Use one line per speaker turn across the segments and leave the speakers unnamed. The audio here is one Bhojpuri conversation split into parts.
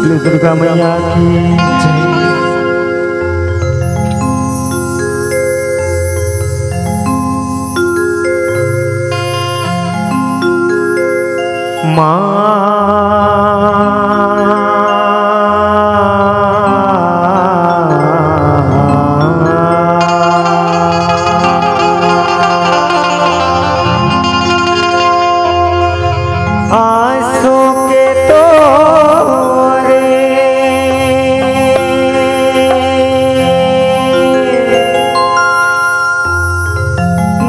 बोले दुर्गा मैया की जय।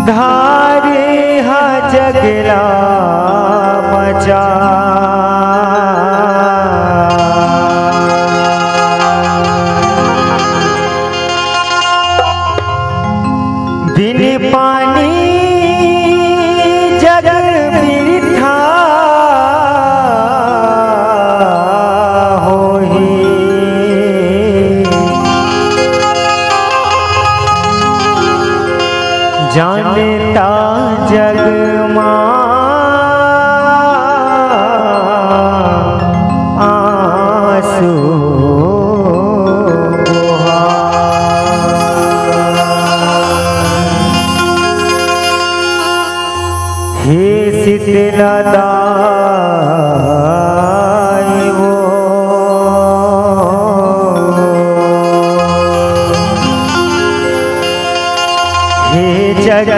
धारे हा जगला मचा बिन पानी जग बिरथा होही जानता जग आंसू हे शीतला दाई वो हे जग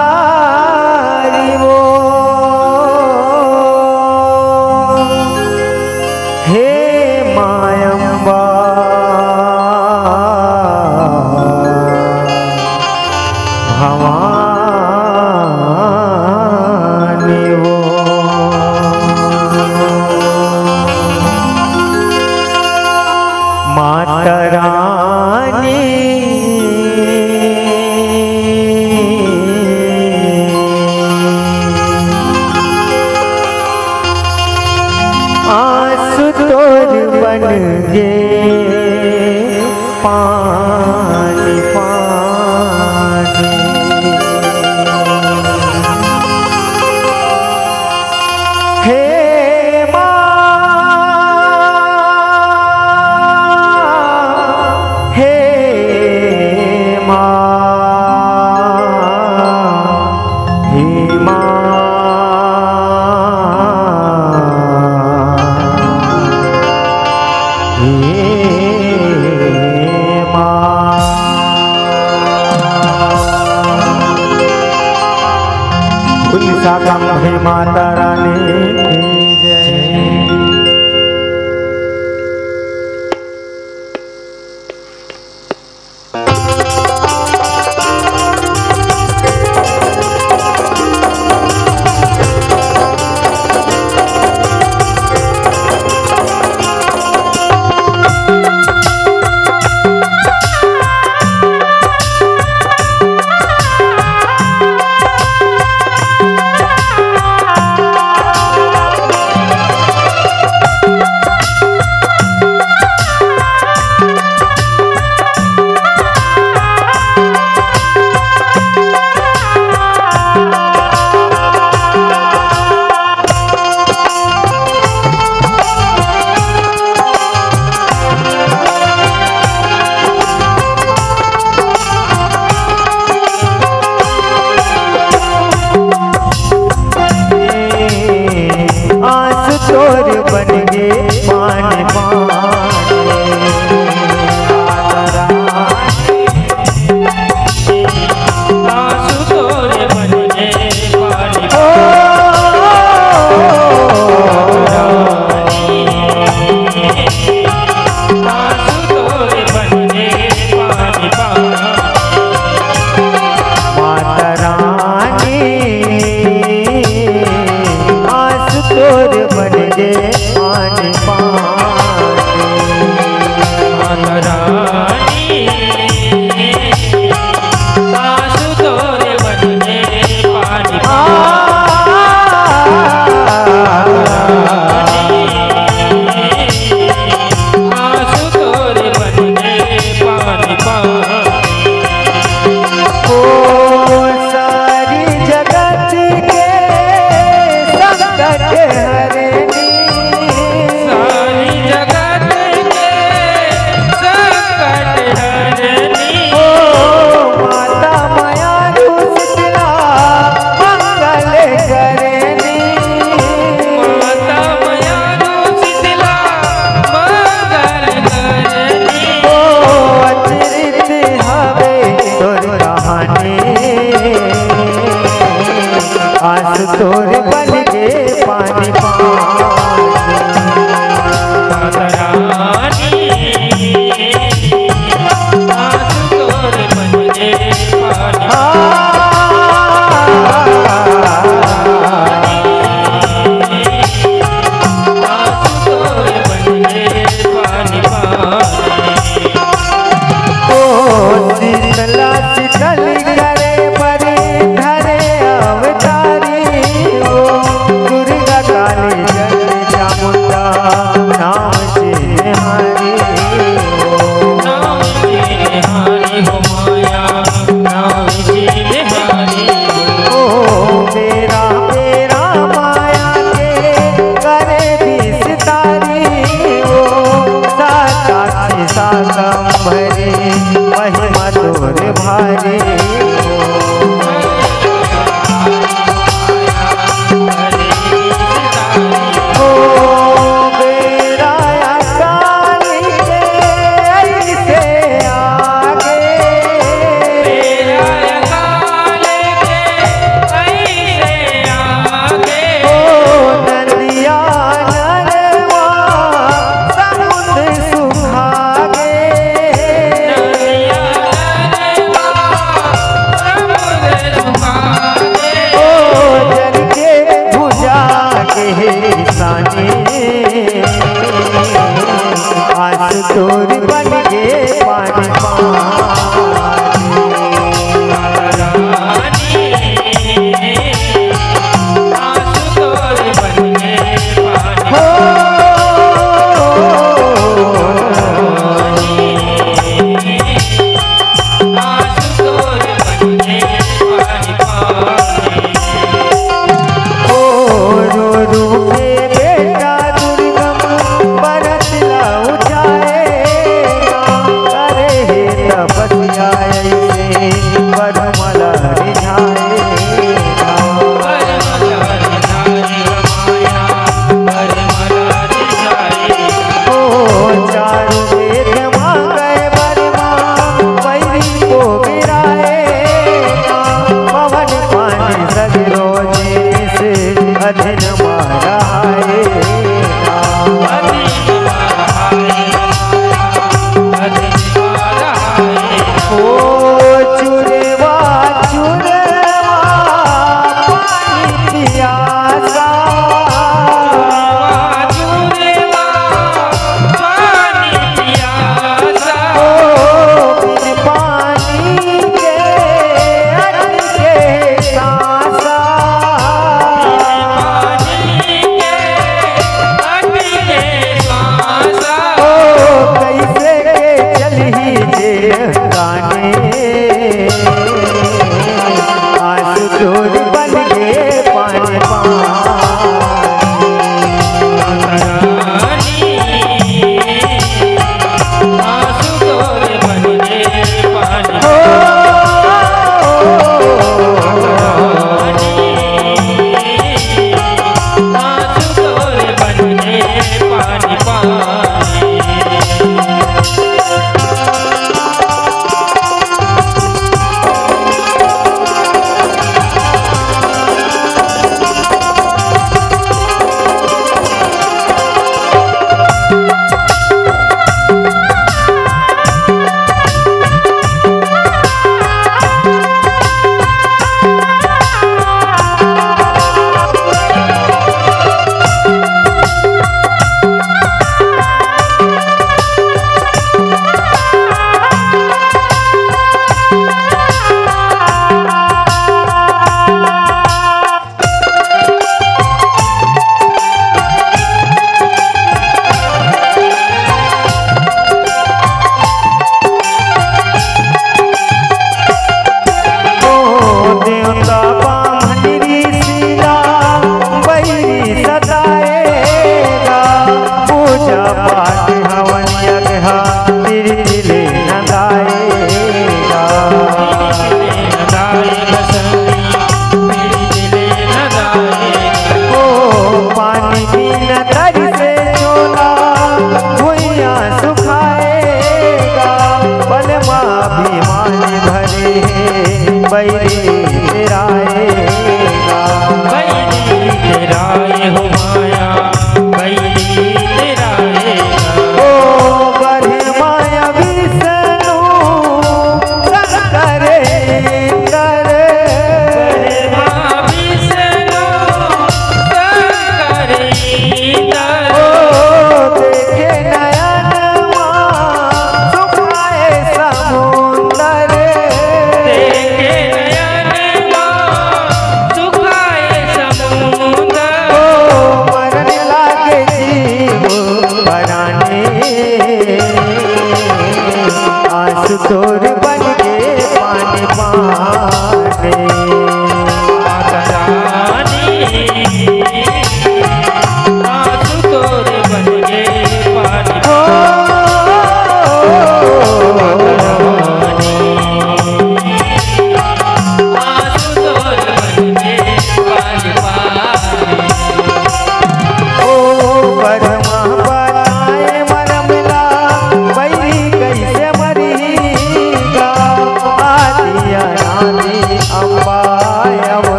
हितकारी वो हे मायम्बा भवानी वो माता रानी आंसू तोर बन गे पानी पानी हे हे माता रानी की जय। तोर बन गे पानी
माता रानी आंसू तोर बन गे पानी
महिमा तोर भारी आज तोर बन गे पानी
बैरी तेरा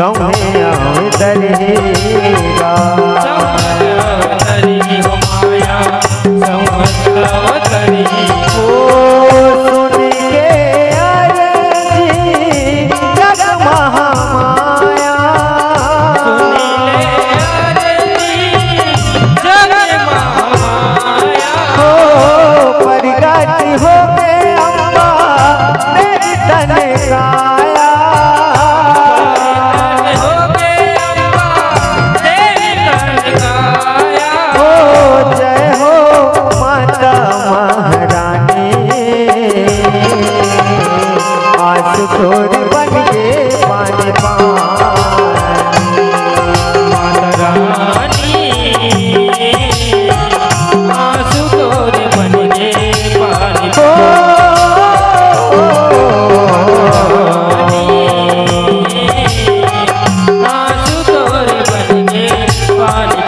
सौहे अवतरेगा।
अवतरी हो माया संवत अवतरी।
सुन के अर्जी जग महामाया। प्रगट हो गए अम्बा तेरी तन काया। जय हो माता महारानी आस तोर बन के पानी पानी।
माता रानी आंसू तोरे बन के पानी आंसू तोरे बन के पानी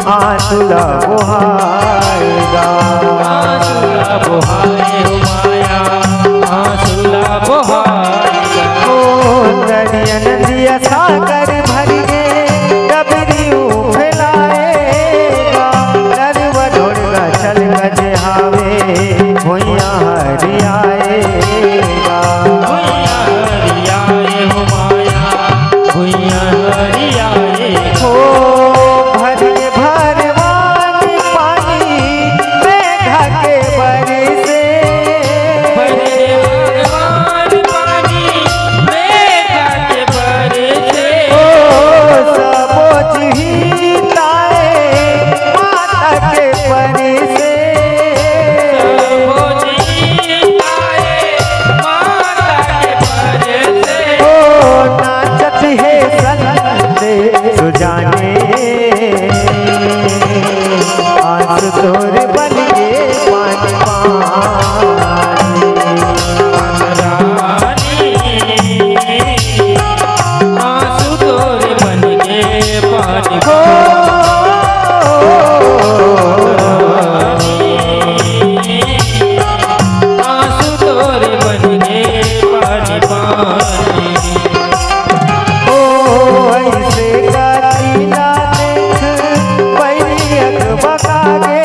आंसुला बुहाएगा।
आंसुला बुहाए हो माया आंसुला बुहाएगा।
नदियन दिया सागर भर के डबरियों फैलाएगा। नरवा ढोलगा चल गजे हावे भुइया हरियाएगा।
भुइया हरियाए हो माया भुइया हरियाए
हो भर भरवानी पानी मेघा के बरसे।
भगवान पानी मेघा के बरसे।
सबोच ही लाए माता के परसे।
सबोच ही लाए माता के परसे।
नाचत है संत सुजाने आस तोर बन के पानी पानी।
रानी आंसू तोरे बन के पानी आंसू तोरे बन के पानी पानी।
ऐसे गाती ना देख पैरियत बका गे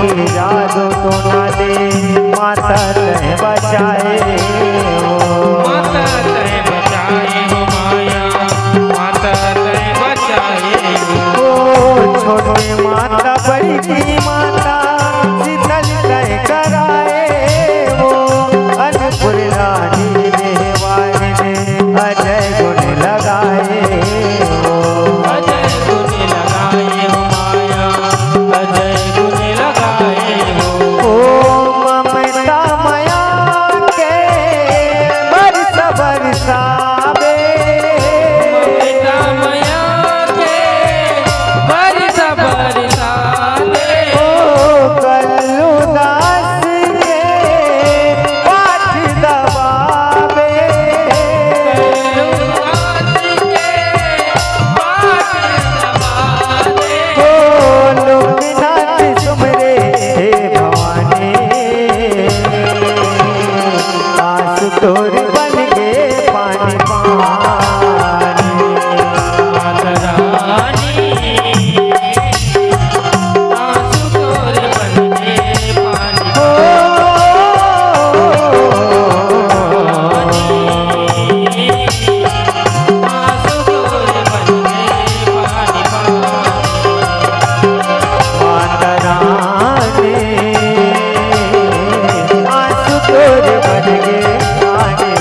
जादू तो ना दे माता तह बचाए हो।
माता तय बचाए हो माया, माता तय बचाए हो।
छोटे माता बड़ी की माता शीतल तय कराए हो। अन्नपूर्णानी देवानी ने अजय गुण लगाए हो।
अजय गुण लगाए हो माया, अजय गुण लगाए हो।
ममता माया के बरस बरसावे।
ममता माया के बरस बरसावे।
कल्लू दास के पाठ दबावे।
कल्लूदास के पाठ दबावे।
लोकनाथ सुमरे हे भवानी आंसू तोर बन गे पानी पानी।
माता रानी आंसू तोर बन के पानी आंसू तोर बन के पानी
माता रानी आंसू तोर बन गे पानी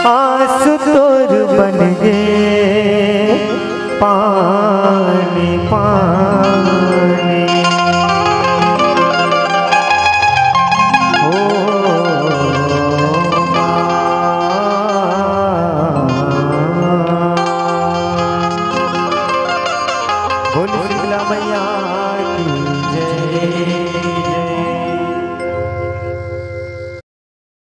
आंसू तोर बन गे पानी पानी।